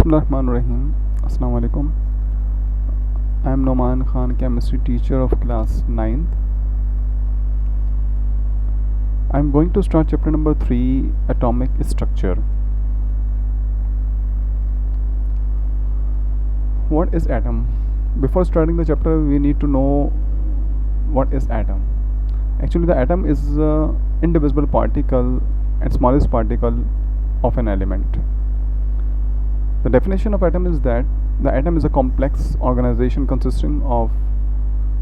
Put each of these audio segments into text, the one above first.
Bismillahirrahmanirrahim. Assalamu alaikum. I am Noman Khan, chemistry teacher of class 9th. I am going to start chapter number 3, atomic structure. What is atom? Before starting the chapter, we need to know what is atom. Actually, the atom is an indivisible particle and smallest particle of an element. The definition of atom is that the atom is a complex organization consisting of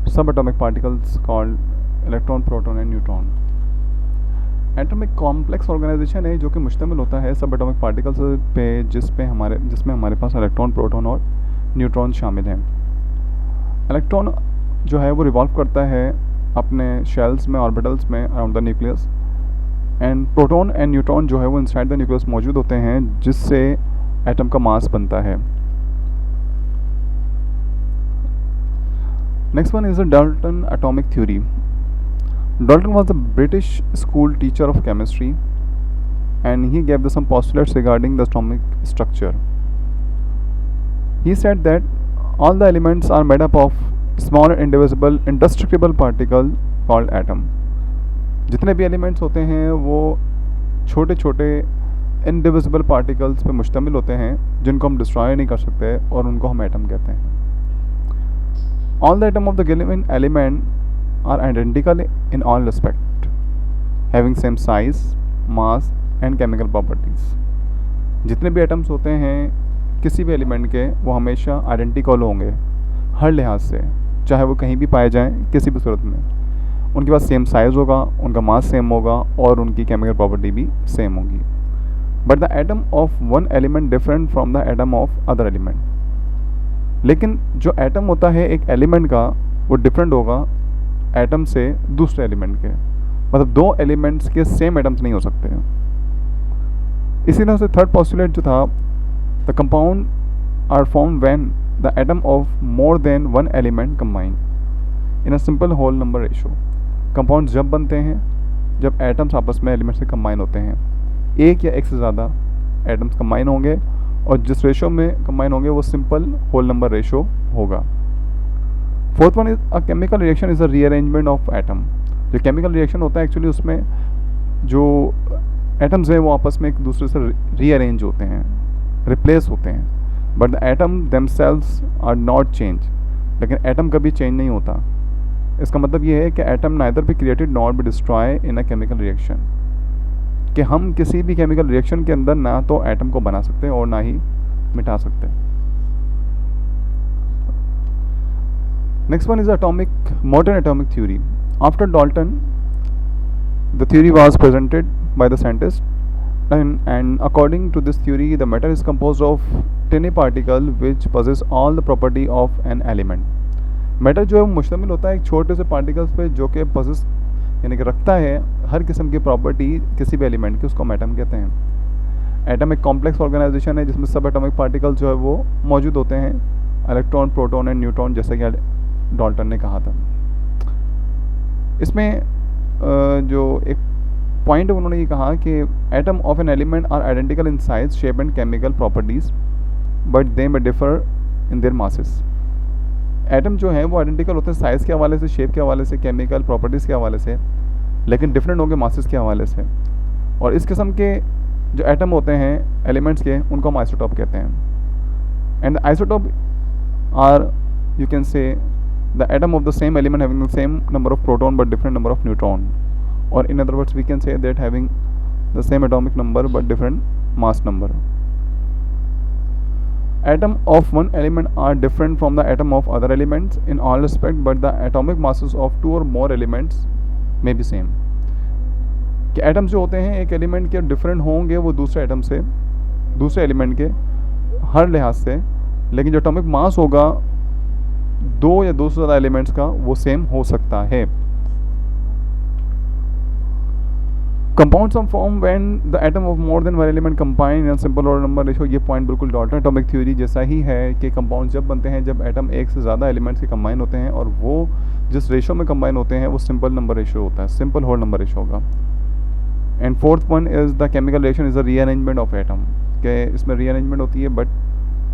subatomic particles called electron, proton and neutron. Atom एक complex organisation है जो कि मुश्तमिल होता है सब atomic particles पे जिसमें हमारे पास इलेक्ट्रॉन, प्रोटॉन और न्यूट्रॉन शामिल हैं. इलेक्ट्रॉन जो है वो रिवॉल्व करता है अपने शेल्स में, ऑर्बिटल्स में around the nucleus, and proton and neutron जो है वो इनसाइड द न्यूक्लियस मौजूद होते हैं जिससे एटम का मास बनता है. Next one is the Dalton atomic theory. Dalton was a British school teacher of chemistry and he gave some postulates regarding the atomic structure. He said that all the elements are made up of small indivisible indestructible particle called atom. जितने भी elements होते हैं वो छोटे छोटे indivisible particles पे मुश्तमिल होते हैं जिनको हम डिस्ट्रॉय नहीं कर सकते और उनको हम एटम कहते हैं. All the atom of the given element are identical in all respect, having same size, mass and chemical properties. जितने भी एटम्स होते हैं किसी भी एलिमेंट के वो हमेशा आइडेंटिकल होंगे हर लिहाज से, चाहे वो कहीं भी पाए जाएं किसी भी सूरत में. उनके पास सेम साइज़ होगा, उनका मास सेम होगा और उनकी केमिकल प्रॉपर्टी भी सेम होगी. But the atom of one element different from the atom of other element. लेकिन जो एटम होता है एक एलिमेंट का वो डिफरेंट होगा एटम से दूसरे एलिमेंट के. मतलब दो एलिमेंट्स के सेम एटम्स नहीं हो सकते. इसी तरह से थर्ड पॉस्टुलेट जो था, the compound are form when the atom of more than one element combine in a simple whole number ratio. Compound जब बनते हैं जब एटम्स आपस में एलिमेंट से कंबाइन होते हैं. एक या एक से ज़्यादा एटम्स कंबाइन होंगे और जिस रेशो में कंबाइन होंगे वो सिंपल होल नंबर रेशो होगा. Fourth one is a chemical reaction is a rearrangement of atom. जो केमिकल रिएक्शन होता है एक्चुअली उसमें जो एटम्स हैं वो आपस में एक दूसरे से रीअरेंज होते हैं, रिप्लेस होते हैं. But the atom themselves are not change. लेकिन एटम कभी चेंज नहीं होता. इसका मतलब ये है कि atom neither be created not be destroy in a chemical reaction. कि हम किसी भी केमिकल रिएक्शन के अंदर ना तो एटम को बना सकते हैं और ना ही मिटा सकते हैं. Next one is modern atomic theory. After Dalton, the theory was presented by the scientist, and according to this theory, the matter is composed of tiny particle which possess all the property of an element. Matter जो है वो मुश्तमिल होता है एक छोटे से particles पे जो कि possess यानी कि रखता है हर किस्म की प्रॉपर्टी किसी भी एलिमेंट की, उसको हम एटम कहते हैं. एटम एक कॉम्प्लेक्स ऑर्गेनाइजेशन है जिसमें सब एटॉमिक पार्टिकल्स जो है वो मौजूद होते हैं, इलेक्ट्रॉन, प्रोटॉन एंड न्यूट्रॉन, जैसे कि डाल्टन ने कहा था. इसमें जो एक पॉइंट उन्होंने ये कहा कि atom of an element are identical in size, shape and chemical properties but they may differ in their masses. Atom जो हैं वो आइडेंटिकल होते हैं साइज़ के हवाले से, शेप के हवाले से, केमिकल प्रॉपर्टीज़ के हवाले से, लेकिन डिफरेंट होंगे मासेस के हवाले से. और इस किस्म के जो एटम होते हैं एलिमेंट्स के उनको हम आइसोटॉप कहते हैं. And isotope are you can say the atom of the same element having the same number of proton but different number of neutron, or in other words we can say that having the same atomic number but different mass number. Atom of one element are different from the atom of other elements in all respect, but the atomic masses of two or more elements may be same. कि atoms जो होते हैं एक element के different होंगे वो दूसरे atom से, दूसरे एलिमेंट के हर लिहाज से, लेकिन जो एटॉमिक मास होगा दो या दो से ज़्यादा एलिमेंट्स का वो सेम हो सकता है. Compounds of form when the atom of more than one element combine in simple order number ratio. ये पॉइंट बिल्कुल डाल्टन एटॉमिक थ्योरी जैसा ही है कि कंपाउंड जब बनते हैं जब एटम एक से ज़्यादा एलिमेंट्स के कंबाइन होते हैं और वो जिस रेशो में कंबाइन होते हैं वो सिंपल नंबर रेशो होता है, सिंपल होल नंबर रेशो होगा. And fourth one is the chemical reaction is a rearrangement of atom. कि इसमें रीअरेंजमेंट होती है but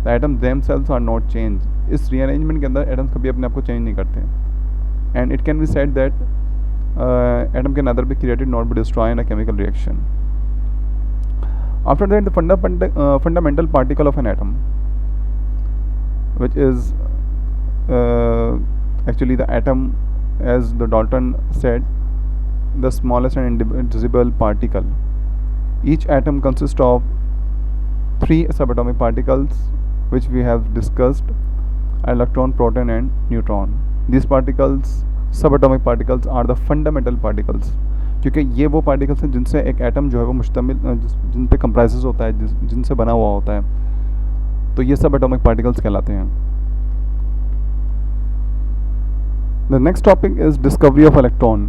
the atom themselves are not change. इस रीअरेंजमेंट के अंदर एटम्स कभी अपने आप को चेंज नहीं करते. And it can be said that atom can neither be created nor be destroyed in a chemical reaction. After that, the fundamental particle of an atom, which is actually the atom, as the Dalton said, the smallest and indivisible particle. Each atom consists of 3 subatomic particles, which we have discussed: electron, proton and neutron. These particles, subatomic particles, are the fundamental particles, क्योंकि ये वो particles हैं जिनसे एक atom जो है वो मुश्तमिल, जिन पे कंप्राइजेस होता है, जिनसे बना हुआ होता है, तो ये सब एटॉमिक पार्टिकल्स कहलाते हैं. The next topic is discovery of electron,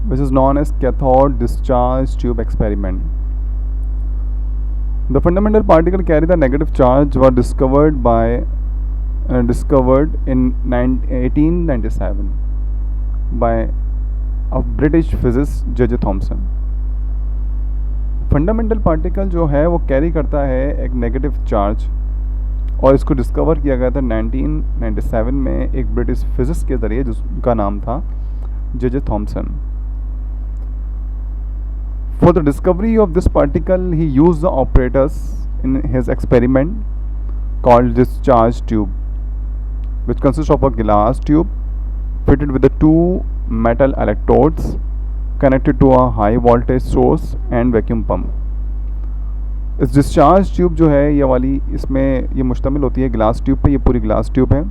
which is known as cathode discharge tube experiment. The fundamental particle carry the negative charge were discovered in 1897 by a British physicist J.J. Thomson. Fundamental particle जो है वो carry करता है एक negative charge, और इसको discover किया गया था 1997 में एक ब्रिटिश फिजिक्स के ज़रिए, जिसका नाम था J.J. Thomson. For the discovery of this particle, he used the apparatus in his experiment called discharge tube, which consists of a glass tube fitted with the 2 metal electrodes connected to a high voltage source and vacuum pump. इस discharge tube जो है ये वाली, इसमें ये मुश्तमिल होती है ग्लास ट्यूब पे. ये पूरी ग्लास ट्यूब है.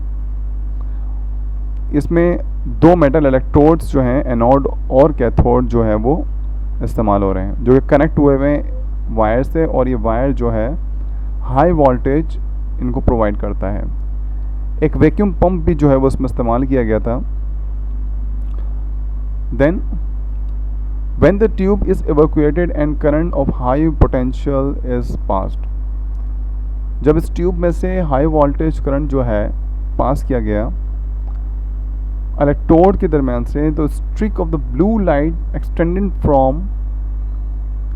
इसमें 2 मेटल इलेक्ट्रोड्स जो हैं, एनोड और कैथोड जो है वो इस्तेमाल हो रहे हैं, जो कि कनेक्ट हुए हुए वायर से, और ये वायर जो है हाई वोल्टेज इनको प्रोवाइड करता है. एक वैक्यूम पंप भी जो है वो उसमें इस्तेमाल किया गया था. Then when the tube is evacuated and current of high potential is passed, जब इस ट्यूब में से हाई वोल्टेज करंट जो है पास किया गया इलेक्ट्रोड के दरमियान से, तो streak of the blue light extended from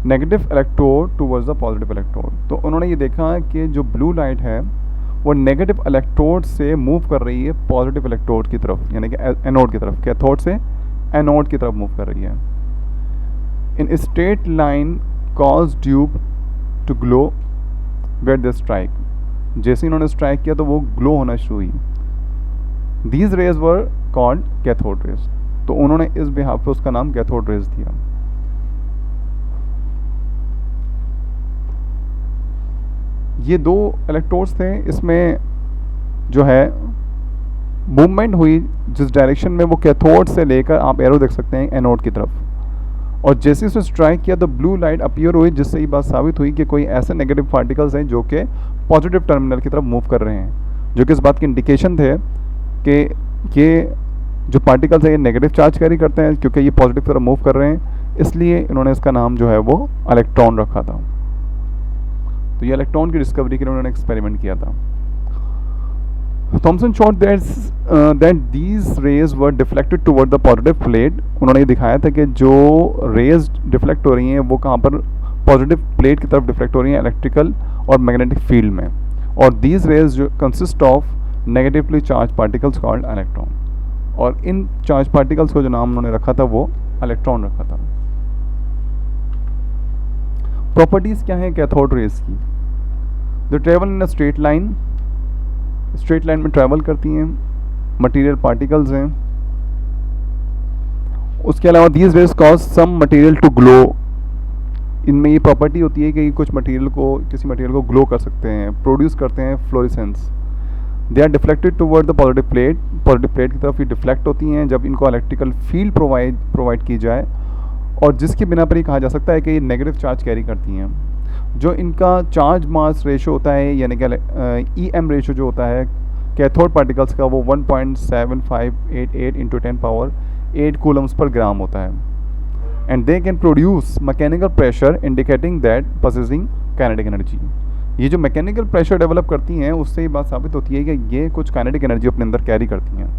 negative electrode towards the positive electrode. तो उन्होंने ये देखा कि जो ब्लू लाइट है वो नेगेटिव इलेक्ट्रोड से मूव कर रही है पॉजिटिव इलेक्ट्रोड की तरफ, यानी कि एनोड की तरफ, कैथोड से एनोड की तरफ मूव कर रही है. In straight line cause tube to glow where they strike. जैसे इन्होंने स्ट्राइक किया तो वो ग्लो होना शुरू हुई. These rays were called cathode rays. तो उन्होंने इस बिहाफ पे उसका नाम कैथोड रेज दिया. ये 2 इलेक्ट्रोड्स थे, इसमें जो है मूवमेंट हुई जिस डायरेक्शन में, वो कैथोड से लेकर आप एरो देख सकते हैं एनोड की तरफ, और जैसे उसने स्ट्राइक किया तो ब्लू लाइट अपीयर हुई, जिससे ये बात साबित हुई कि कोई ऐसे नेगेटिव पार्टिकल्स हैं जो कि पॉजिटिव टर्मिनल की तरफ मूव कर रहे हैं, जो कि इस बात की इंडिकेशन थे कि ये जो पार्टिकल्स हैं ये नेगेटिव चार्ज कैरी करते हैं, क्योंकि ये पॉजिटिव की तरफ मूव कर रहे हैं, इसलिए इन्होंने इसका नाम जो है वो इलेक्ट्रॉन रखा था. तो ये इलेक्ट्रॉन की डिस्कवरी के लिए उन्होंने एक्सपेरिमेंट किया था. Thomson showed that these rays were deflected toward the positive plate. उन्होंने ये दिखाया था कि जो रेज डिफ्लेक्ट हो रही हैं वो कहाँ पर, पॉजिटिव प्लेट की तरफ डिफ्लेक्ट हो रही हैं, इलेक्ट्रिकल और मैग्नेटिक फील्ड में. और दीज रेज जो consist of negatively charge particles called electron. और इन चार्ज पार्टिकल्स को जो नाम उन्होंने रखा था वो इलेक्ट्रॉन रखा था. प्रॉपर्टीज़ क्या हैं कैथोड रेज की? They travel in a straight line, straight line में ट्रैवल करती हैं, मटेरियल पार्टिकल्स हैं. उसके अलावा these rays cause some material to glow. इनमें ये प्रॉपर्टी होती है कि कुछ मटेरियल को, किसी मटेरियल को ग्लो कर सकते हैं, प्रोड्यूस करते हैं fluorescence. They are deflected toward the positive plate. Positive plate की तरफ ये डिफ्लेक्ट होती हैं जब इनको इलेक्ट्रिकल फील्ड प्रोवाइड की जाए, और जिसके बिना पर ये कहा जा सकता है कि ये नेगेटिव चार्ज कैरी करती हैं. जो इनका चार्ज मास रेशो होता है, यानी कि EM रेशो जो होता है कैथोड पार्टिकल्स का, वो 1.7588 इंटू 10 पावर 8 कूलम्स पर ग्राम होता है. And they can produce mechanical pressure indicating that possessing kinetic energy. ये जो मैकेनिकल प्रेशर डेवलप करती हैं उससे ये बात साबित होती है कि ये कुछ काइनेटिक एनर्जी अपने अंदर कैरी करती हैं.